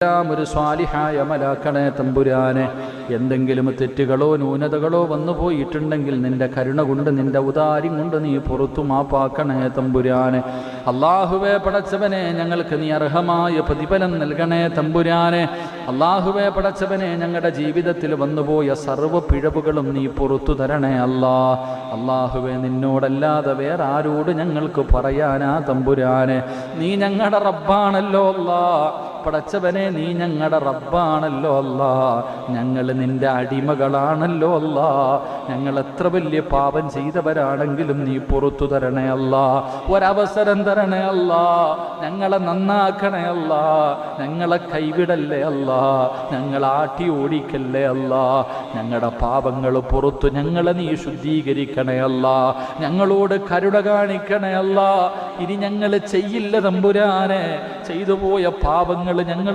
ഒരു സ്വാലിഹായ അമലാക്കണേ തമ്പുരാനെ. എന്തെങ്കിലും തെറ്റുകളോ ന്യൂനതകളോ വന്നു പോയിട്ടുണ്ടെങ്കിൽ നിന്റെ കരുണ കൊണ്ട് നിന്റെ ഉദാര്യം കൊണ്ട് നീ പുറത്തു മാപ്പാക്കണേ തമ്പുരാനെ. അള്ളാഹുവേ പടച്ചവനെ, ഞങ്ങൾക്ക് നീ അർഹമായ പ്രതിഫലം നൽകണേ തമ്പുരാനെ. അള്ളാഹുവേ പടച്ചവനെ, ഞങ്ങളുടെ ജീവിതത്തിൽ വന്നുപോയ സർവ്വ പിഴവുകളും നീ പുറത്തു തരണേ അള്ളാഹുവേ, നിന്നോടല്ലാതെ വേറെ ആരോട് ഞങ്ങൾക്ക് പറയാനാ തമ്പുരാനെ. നീ ഞങ്ങളുടെ റബ്ബാണല്ലോ അല്ലാ പടച്ചവനെ, നീ ഞങ്ങളുടെ റബ്ബാണല്ലോ അല്ലാ. ഞങ്ങൾ നിന്റെ അടിമകളാണല്ലോ അല്ലാ. ഞങ്ങൾ എത്ര വലിയ പാപം ചെയ്തവരാണെങ്കിലും നീ പുറത്തു തരണേ അല്ലാ. ഒരവസരം തരണേ അല്ലാ. ഞങ്ങളെ നന്നാക്കണേ അല്ലാ. ഞങ്ങളെ കൈവിടല്ലേ അല്ലാ. ഞങ്ങളെ ആട്ടി ഓടിക്കല്ലേ അല്ലാ. ഞങ്ങളുടെ പാപങ്ങൾ പുറത്തു ഞങ്ങളെ നീ ശുദ്ധീകരിക്കണേ അല്ലാ. ഞങ്ങളോട് കരുണ കാണിക്കണേ അല്ലാ. ഇനി ഞങ്ങൾ ചെയ്യില്ല തമ്പുരാനെ. ചെയ്തു പോയ പാപങ്ങൾ ഞങ്ങൾ